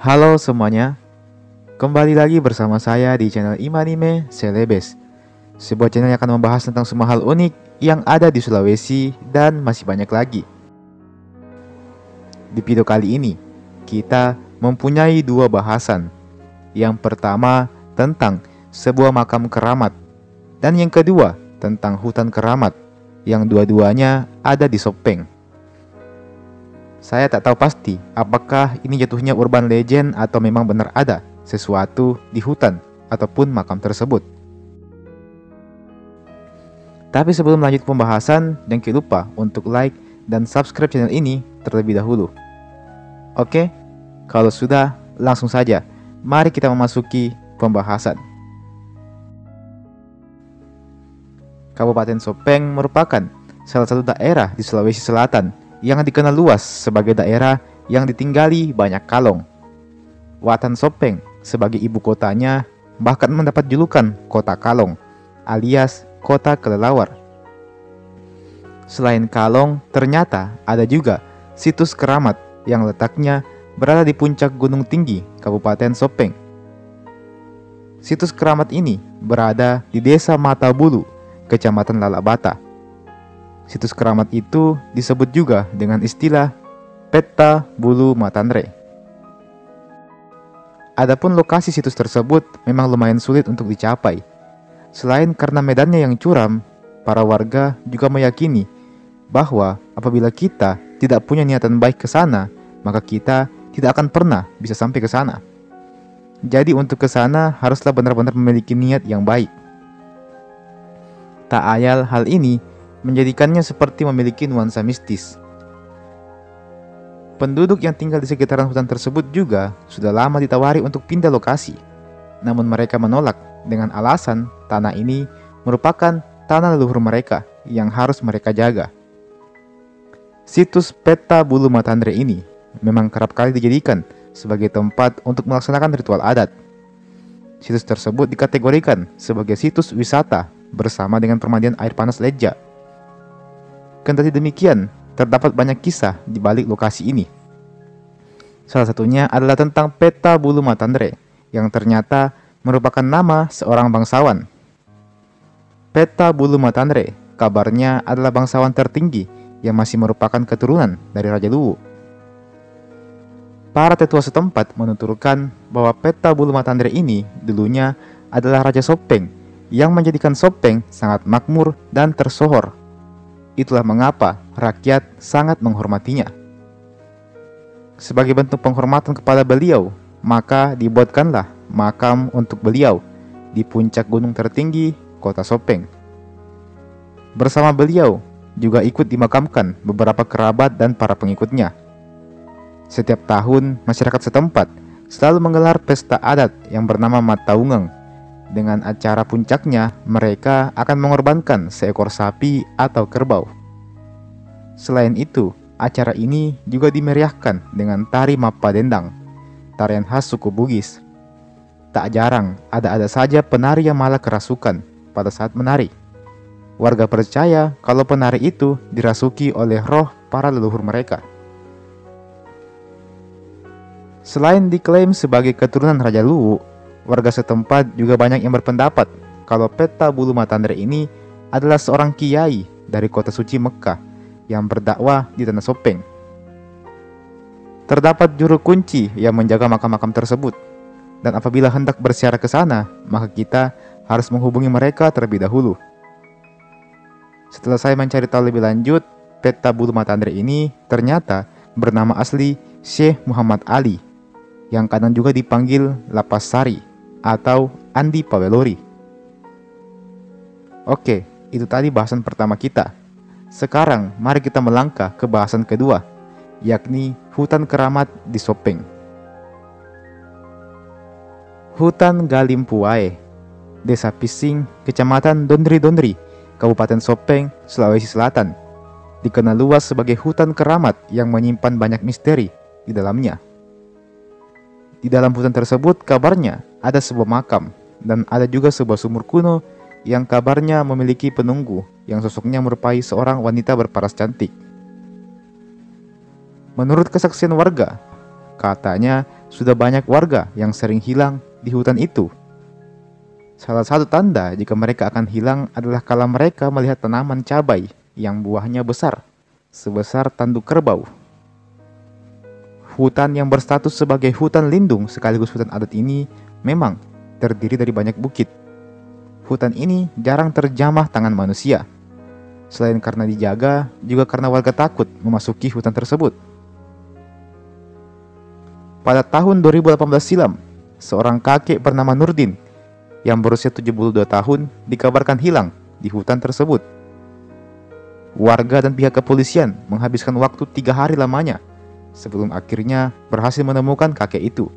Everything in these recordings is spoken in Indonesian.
Halo semuanya, kembali lagi bersama saya di channel Imanime Celebes, sebuah channel yang akan membahas tentang semua hal unik yang ada di Sulawesi dan masih banyak lagi. Di video kali ini, kita mempunyai dua bahasan. Yang pertama tentang sebuah makam keramat, dan yang kedua tentang hutan keramat, yang dua-duanya ada di Sopeng. Saya tak tahu pasti apakah ini jatuhnya urban legend atau memang benar ada sesuatu di hutan ataupun makam tersebut. Tapi sebelum lanjut pembahasan, jangan lupa untuk like dan subscribe channel ini terlebih dahulu. Oke, kalau sudah, langsung saja. Mari kita memasuki pembahasan. Kabupaten Sopeng merupakan salah satu daerah di Sulawesi Selatan yang dikenal luas sebagai daerah yang ditinggali banyak kalong. Watan Sopeng sebagai ibu kotanya bahkan mendapat julukan Kota Kalong alias Kota Kelelawar. Selain kalong, ternyata ada juga situs keramat yang letaknya berada di puncak gunung tinggi Kabupaten Sopeng. Situs keramat ini berada di Desa Matabulu, Kecamatan Lalabata. Situs keramat itu disebut juga dengan istilah Peta Bulu Matanre. Adapun lokasi situs tersebut memang lumayan sulit untuk dicapai. Selain karena medannya yang curam, para warga juga meyakini bahwa apabila kita tidak punya niatan baik ke sana, maka kita tidak akan pernah bisa sampai ke sana. Jadi untuk ke sana haruslah benar-benar memiliki niat yang baik. Tak ayal hal ini menjadikannya seperti memiliki nuansa mistis. Penduduk yang tinggal di sekitaran hutan tersebut juga sudah lama ditawari untuk pindah lokasi. Namun mereka menolak dengan alasan tanah ini merupakan tanah leluhur mereka yang harus mereka jaga. Situs Peta Bulu Matanre ini memang kerap kali dijadikan sebagai tempat untuk melaksanakan ritual adat. Situs tersebut dikategorikan sebagai situs wisata bersama dengan pemandian air panas Leja. Kendati demikian, terdapat banyak kisah di balik lokasi ini. Salah satunya adalah tentang Peta Bulu Matanre yang ternyata merupakan nama seorang bangsawan. Peta Bulu Matanre kabarnya adalah bangsawan tertinggi yang masih merupakan keturunan dari Raja Luwu. Para tetua setempat menuturkan bahwa Peta Bulu Matanre ini dulunya adalah Raja Sopeng yang menjadikan Sopeng sangat makmur dan tersohor. Itulah mengapa rakyat sangat menghormatinya. Sebagai bentuk penghormatan kepada beliau, maka dibuatkanlah makam untuk beliau di puncak gunung tertinggi kota Sopeng. Bersama beliau juga ikut dimakamkan beberapa kerabat dan para pengikutnya. Setiap tahun, masyarakat setempat selalu menggelar pesta adat yang bernama Mataungeng. Dengan acara puncaknya, mereka akan mengorbankan seekor sapi atau kerbau. Selain itu, acara ini juga dimeriahkan dengan tari Mapa Dendang, tarian khas suku Bugis. Tak jarang, ada saja penari yang malah kerasukan pada saat menari. Warga percaya kalau penari itu dirasuki oleh roh para leluhur mereka. Selain diklaim sebagai keturunan Raja Luwu, warga setempat juga banyak yang berpendapat kalau Peta Bulu Matanre ini adalah seorang kiai dari kota suci Mekah yang berdakwah di tanah Sopeng. Terdapat juru kunci yang menjaga makam-makam tersebut, dan apabila hendak berziarah ke sana, maka kita harus menghubungi mereka terlebih dahulu. Setelah saya mencari tahu lebih lanjut, Peta Bulu Matanre ini ternyata bernama asli Syekh Muhammad Ali, yang kadang juga dipanggil Lapas Sari atau Andi Pawelori. Oke, itu tadi bahasan pertama kita. Sekarang mari kita melangkah ke bahasan kedua, yakni hutan keramat di Sopeng. Hutan Galimpuae, Desa Pising, Kecamatan Dondri-Dondri, Kabupaten Sopeng, Sulawesi Selatan, dikenal luas sebagai hutan keramat yang menyimpan banyak misteri di dalamnya. Di dalam hutan tersebut kabarnya ada sebuah makam, dan ada juga sebuah sumur kuno yang kabarnya memiliki penunggu yang sosoknya merupai seorang wanita berparas cantik. Menurut kesaksian warga, katanya sudah banyak warga yang sering hilang di hutan itu. Salah satu tanda jika mereka akan hilang adalah kala mereka melihat tanaman cabai yang buahnya besar, sebesar tanduk kerbau. Hutan yang berstatus sebagai hutan lindung sekaligus hutan adat ini memang terdiri dari banyak bukit. Hutan ini jarang terjamah tangan manusia. Selain karena dijaga, juga karena warga takut memasuki hutan tersebut. Pada tahun 2018 silam, seorang kakek bernama Nurdin yang berusia 72 tahun dikabarkan hilang di hutan tersebut. Warga dan pihak kepolisian menghabiskan waktu 3 hari lamanya sebelum akhirnya berhasil menemukan kakek itu.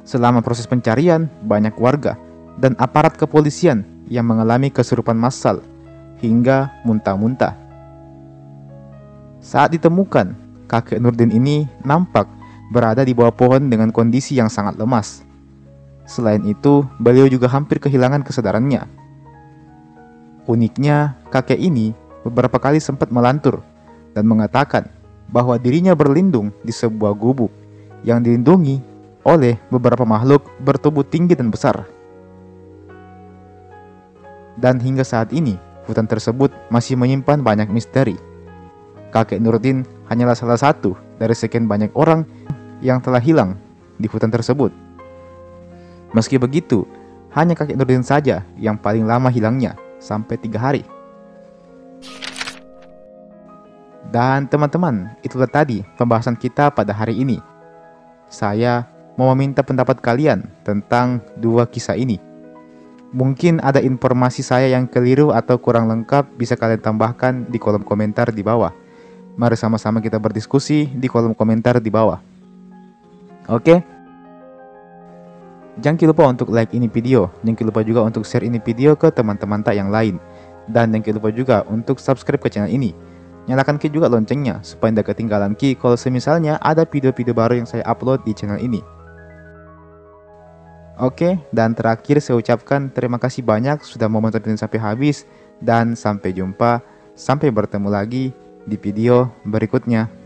Selama proses pencarian, banyak warga dan aparat kepolisian yang mengalami kesurupan massal hingga muntah-muntah. Saat ditemukan, kakek Nurdin ini nampak berada di bawah pohon dengan kondisi yang sangat lemas. Selain itu, beliau juga hampir kehilangan kesadarannya. Uniknya, kakek ini beberapa kali sempat melantur dan mengatakan bahwa dirinya berlindung di sebuah gubuk yang dilindungi oleh beberapa makhluk bertubuh tinggi dan besar. Dan hingga saat ini, hutan tersebut masih menyimpan banyak misteri. Kakek Nurdin hanyalah salah satu dari sekian banyak orang yang telah hilang di hutan tersebut. Meski begitu, hanya kakek Nurdin saja yang paling lama hilangnya, sampai 3 hari. Dan teman-teman, itulah tadi pembahasan kita pada hari ini. Saya mau meminta pendapat kalian tentang 2 kisah ini. Mungkin ada informasi saya yang keliru atau kurang lengkap, bisa kalian tambahkan di kolom komentar di bawah. Mari sama-sama kita berdiskusi di kolom komentar di bawah. Oke? Jangan lupa untuk like ini video, jangan lupa juga untuk share ini video ke teman-teman tak yang lain. Dan jangan lupa juga untuk subscribe ke channel ini. Nyalakan juga loncengnya supaya tidak ketinggalan kalau semisalnya ada video-video baru yang saya upload di channel ini. Oke, dan terakhir saya ucapkan terima kasih banyak sudah mau menonton sampai habis. Dan sampai jumpa, sampai bertemu lagi di video berikutnya.